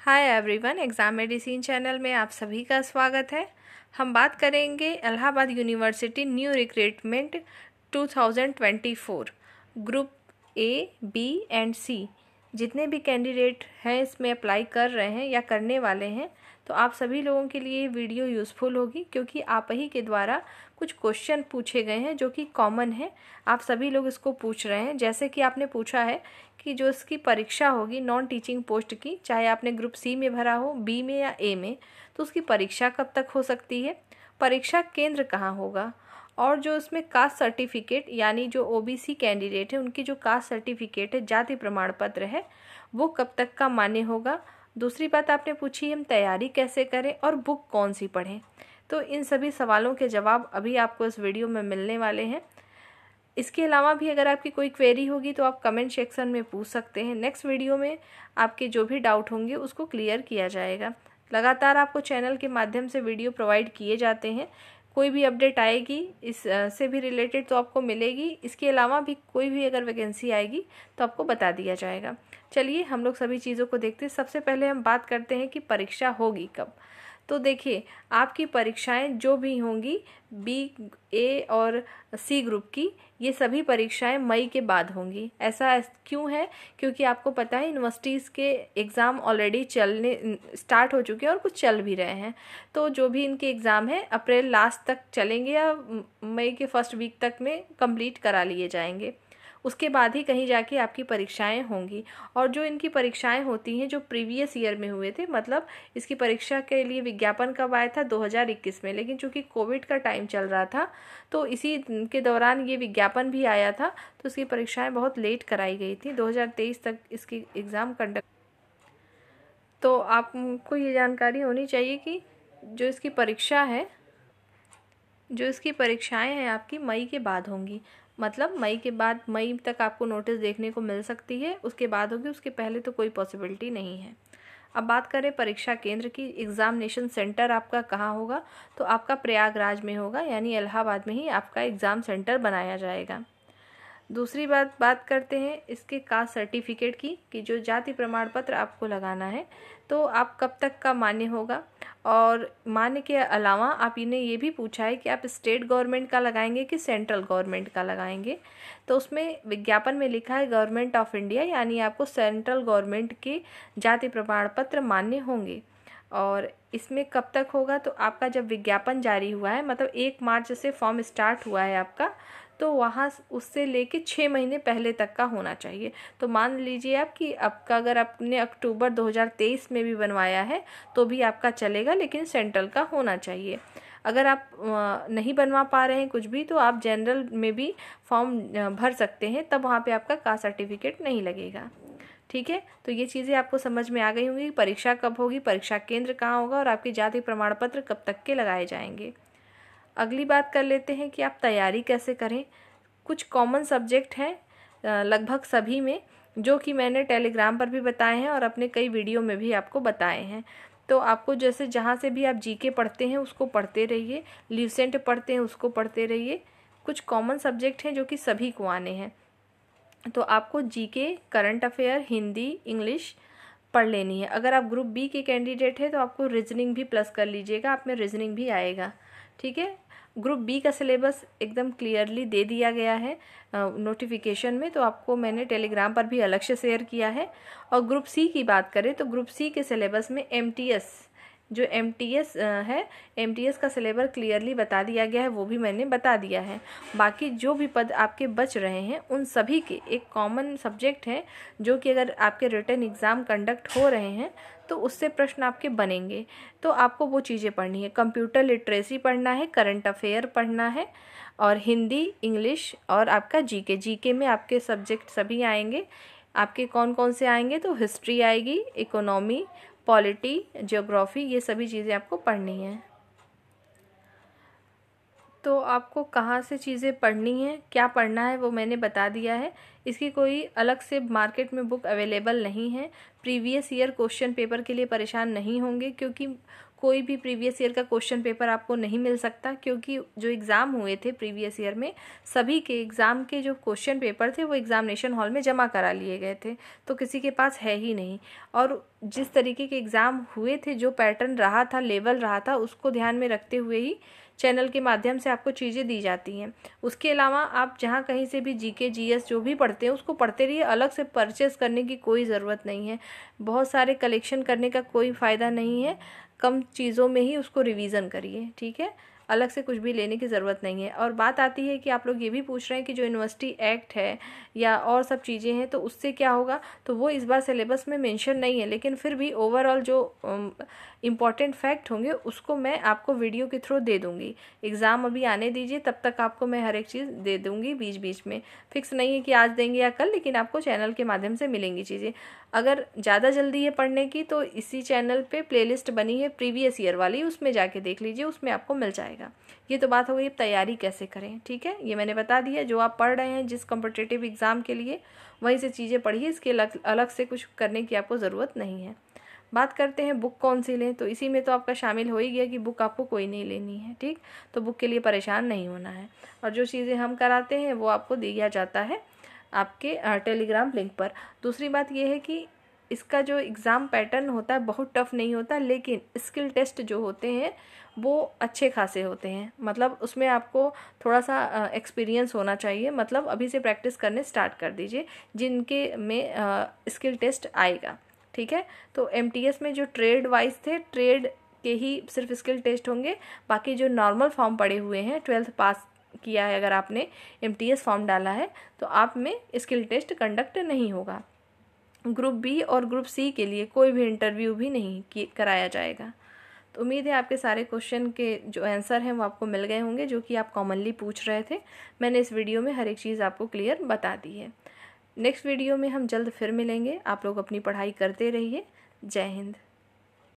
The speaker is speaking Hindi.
हाय एवरीवन, एग्ज़ाम मेडिसिन चैनल में आप सभी का स्वागत है। हम बात करेंगे Allahabad university new recruitment 2024 group A, B and C जितने भी कैंडिडेट हैं इसमें अप्लाई कर रहे हैं या करने वाले हैं, तो आप सभी लोगों के लिए ये वीडियो यूज़फुल होगी, क्योंकि आप ही के द्वारा कुछ क्वेश्चन पूछे गए हैं जो कि कॉमन है। आप सभी लोग इसको पूछ रहे हैं। जैसे कि आपने पूछा है कि जो इसकी परीक्षा होगी नॉन टीचिंग पोस्ट की, चाहे आपने ग्रुप सी में भरा हो, बी में या ए में, तो उसकी परीक्षा कब तक हो सकती है, परीक्षा केंद्र कहाँ होगा, और जो उसमें कास्ट सर्टिफिकेट यानी जो ओबीसी कैंडिडेट है उनकी जो कास्ट सर्टिफिकेट है, जाति प्रमाण पत्र है, वो कब तक का मान्य होगा। दूसरी बात आपने पूछी हम तैयारी कैसे करें और बुक कौन सी पढ़ें। तो इन सभी सवालों के जवाब अभी आपको इस वीडियो में मिलने वाले हैं। इसके अलावा भी अगर आपकी कोई क्वेरी होगी तो आप कमेंट सेक्शन में पूछ सकते हैं। नेक्स्ट वीडियो में आपके जो भी डाउट होंगे उसको क्लियर किया जाएगा। लगातार आपको चैनल के माध्यम से वीडियो प्रोवाइड किए जाते हैं। कोई भी अपडेट आएगी इस से भी रिलेटेड तो आपको मिलेगी। इसके अलावा भी कोई भी अगर वैकेंसी आएगी तो आपको बता दिया जाएगा। चलिए हम लोग सभी चीज़ों को देखते हैं। सबसे पहले हम बात करते हैं कि परीक्षा होगी कब। तो देखिए, आपकी परीक्षाएं जो भी होंगी बी, ए और सी ग्रुप की, ये सभी परीक्षाएं मई के बाद होंगी। ऐसा क्यों है? क्योंकि आपको पता है यूनिवर्सिटीज़ के एग्ज़ाम ऑलरेडी चलने स्टार्ट हो चुके हैं और कुछ चल भी रहे हैं। तो जो भी इनके एग्ज़ाम हैं अप्रैल लास्ट तक चलेंगे या मई के फर्स्ट वीक तक में कंप्लीट करा लिए जाएंगे। उसके बाद ही कहीं जाके आपकी परीक्षाएं होंगी। और जो इनकी परीक्षाएं होती हैं जो प्रीवियस ईयर में हुए थे, मतलब इसकी परीक्षा के लिए विज्ञापन कब आया था 2021 में, लेकिन चूंकि कोविड का टाइम चल रहा था तो इसी के दौरान ये विज्ञापन भी आया था, तो इसकी परीक्षाएं बहुत लेट कराई गई थी। 2023 तक इसकी एग्ज़ाम कंडक्ट। तो आपको ये जानकारी होनी चाहिए कि जो इसकी परीक्षा है, जो इसकी परीक्षाएं हैं आपकी मई के बाद होंगी। मतलब मई के बाद, मई तक आपको नोटिस देखने को मिल सकती है, उसके बाद होगी, उसके पहले तो कोई पॉसिबिलिटी नहीं है। अब बात करें परीक्षा केंद्र की, एग्जामिनेशन सेंटर आपका कहाँ होगा, तो आपका प्रयागराज में होगा, यानी इलाहाबाद में ही आपका एग्ज़ाम सेंटर बनाया जाएगा। दूसरी बात करते हैं इसके कास्ट सर्टिफिकेट की, कि जो जाति प्रमाण पत्र आपको लगाना है तो आप कब तक का मान्य होगा। और मान्य के अलावा आप इन्हें ये भी पूछा है कि आप स्टेट गवर्नमेंट का लगाएंगे कि सेंट्रल गवर्नमेंट का लगाएंगे। तो उसमें विज्ञापन में लिखा है गवर्नमेंट ऑफ इंडिया, यानी आपको सेंट्रल गवर्नमेंट के जाति प्रमाण पत्र मान्य होंगे। और इसमें कब तक होगा, तो आपका जब विज्ञापन जारी हुआ है, मतलब 1 मार्च से फॉर्म स्टार्ट हुआ है आपका, तो वहाँ उससे लेके 6 महीने पहले तक का होना चाहिए। तो मान लीजिए आप कि आपका अगर आपने अक्टूबर 2023 में भी बनवाया है तो भी आपका चलेगा, लेकिन सेंट्रल का होना चाहिए। अगर आप नहीं बनवा पा रहे हैं कुछ भी, तो आप जनरल में भी फॉर्म भर सकते हैं, तब वहाँ पे आपका कास्ट सर्टिफिकेट नहीं लगेगा। ठीक है, तो ये चीज़ें आपको समझ में आ गई होंगी। परीक्षा कब होगी, परीक्षा केंद्र कहाँ होगा, और आपके जाति प्रमाण पत्र कब तक के लगाए जाएंगे। अगली बात कर लेते हैं कि आप तैयारी कैसे करें। कुछ कॉमन सब्जेक्ट हैं लगभग सभी में, जो कि मैंने टेलीग्राम पर भी बताए हैं और अपने कई वीडियो में भी आपको बताए हैं। तो आपको जैसे जहाँ से भी आप जीके पढ़ते हैं उसको पढ़ते रहिए, ल्यूसेंट पढ़ते हैं उसको पढ़ते रहिए। कुछ कॉमन सब्जेक्ट हैं जो कि सभी को आने हैं। तो आपको GK, current affair, Hindi, English पढ़ लेनी है। अगर आप ग्रुप बी के कैंडिडेट हैं तो आपको रीजनिंग भी प्लस कर लीजिएगा, आप में रीजनिंग भी आएगा। ठीक है, ग्रुप बी का सिलेबस एकदम क्लियरली दे दिया गया है नोटिफिकेशन में, तो आपको मैंने टेलीग्राम पर भी अलग से शेयर किया है। और ग्रुप सी की बात करें तो ग्रुप सी के सिलेबस में एमटीएस, जो एमटीएस है, एमटीएस का सिलेबस क्लियरली बता दिया गया है, वो भी मैंने बता दिया है। बाकी जो भी पद आपके बच रहे हैं उन सभी के एक कॉमन सब्जेक्ट है, जो कि अगर आपके रिटन एग्ज़ाम कंडक्ट हो रहे हैं तो उससे प्रश्न आपके बनेंगे। तो आपको वो चीज़ें पढ़नी है। कंप्यूटर लिटरेसी पढ़ना है, करंट अफेयर पढ़ना है, और हिंदी, इंग्लिश और आपका जीके। जीके में आपके सब्जेक्ट सभी आएंगे। आपके कौन कौन से आएंगे, तो हिस्ट्री आएगी, इकोनॉमी, पॉलिटी, ज्योग्राफी, ये सभी चीज़ें आपको पढ़नी हैं। तो आपको कहाँ से चीज़ें पढ़नी है, क्या पढ़ना है, वो मैंने बता दिया है। इसकी कोई अलग से मार्केट में बुक अवेलेबल नहीं है। प्रीवियस ईयर क्वेश्चन पेपर के लिए परेशान नहीं होंगे, क्योंकि कोई भी प्रीवियस ईयर का क्वेश्चन पेपर आपको नहीं मिल सकता, क्योंकि जो एग्ज़ाम हुए थे प्रीवियस ईयर में सभी के एग्ज़ाम के जो क्वेश्चन पेपर थे वो एग्ज़ामिनेशन हॉल में जमा करा लिए गए थे, तो किसी के पास है ही नहीं। और जिस तरीके के एग्ज़ाम हुए थे, जो पैटर्न रहा था, लेवल रहा था, उसको ध्यान में रखते हुए ही चैनल के माध्यम से आपको चीज़ें दी जाती हैं। उसके अलावा आप जहाँ कहीं से भी जीके जीएस जो भी पढ़ते हैं उसको पढ़ते रहिए, अलग से परचेस करने की कोई ज़रूरत नहीं है, बहुत सारे कलेक्शन करने का कोई फ़ायदा नहीं है, कम चीज़ों में ही उसको रिवीजन करिए, ठीक है, अलग से कुछ भी लेने की ज़रूरत नहीं है। और बात आती है कि आप लोग ये भी पूछ रहे हैं कि जो यूनिवर्सिटी एक्ट है या और सब चीज़ें हैं तो उससे क्या होगा, तो वो इस बार सिलेबस में मेंशन नहीं है, लेकिन फिर भी ओवरऑल जो इम्पॉर्टेंट फैक्ट होंगे उसको मैं आपको वीडियो के थ्रू दे दूँगी। एग्ज़ाम अभी आने दीजिए, तब तक आपको मैं हर एक चीज़ दे दूँगी बीच बीच में, फिक्स नहीं है कि आज देंगे या कल, लेकिन आपको चैनल के माध्यम से मिलेंगी चीज़ें। अगर ज़्यादा जल्दी है पढ़ने की तो इसी चैनल पे प्लेलिस्ट बनी है प्रीवियस ईयर वाली, उसमें जाके देख लीजिए, उसमें आपको मिल जाएगा। ये तो बात हो गई तैयारी कैसे करें, ठीक है, ये मैंने बता दिया। जो आप पढ़ रहे हैं जिस कॉम्पिटिटिव एग्ज़ाम के लिए, वहीं से चीज़ें पढ़िए, इसके अलग से कुछ करने की आपको ज़रूरत नहीं है। बात करते हैं बुक कौन सी लें, तो इसी में तो आपका शामिल हो ही गया कि बुक आपको कोई नहीं लेनी है, ठीक, तो बुक के लिए परेशान नहीं होना है। और जो चीज़ें हम कराते हैं वो आपको दिया जाता है आपके टेलीग्राम लिंक पर। दूसरी बात ये है कि इसका जो एग्ज़ाम पैटर्न होता है बहुत टफ नहीं होता, लेकिन स्किल टेस्ट जो होते हैं वो अच्छे खासे होते हैं, मतलब उसमें आपको थोड़ा सा एक्सपीरियंस होना चाहिए, मतलब अभी से प्रैक्टिस करने स्टार्ट कर दीजिए जिनके में स्किल टेस्ट आएगा, ठीक है। तो एमटीएस में जो ट्रेड वाइज थे, ट्रेड के ही सिर्फ स्किल टेस्ट होंगे, बाकी जो नॉर्मल फॉर्म पड़े हुए हैं, 12th पास किया है अगर आपने, एमटीएस फॉर्म डाला है, तो आप में स्किल टेस्ट कंडक्ट नहीं होगा। ग्रुप बी और ग्रुप सी के लिए कोई भी इंटरव्यू भी नहीं कराया जाएगा। तो उम्मीद है आपके सारे क्वेश्चन के जो आंसर हैं वो आपको मिल गए होंगे, जो कि आप कॉमनली पूछ रहे थे। मैंने इस वीडियो में हर एक चीज़ आपको क्लियर बता दी है। नेक्स्ट वीडियो में हम जल्द फिर मिलेंगे। आप लोग अपनी पढ़ाई करते रहिए। जय हिंद।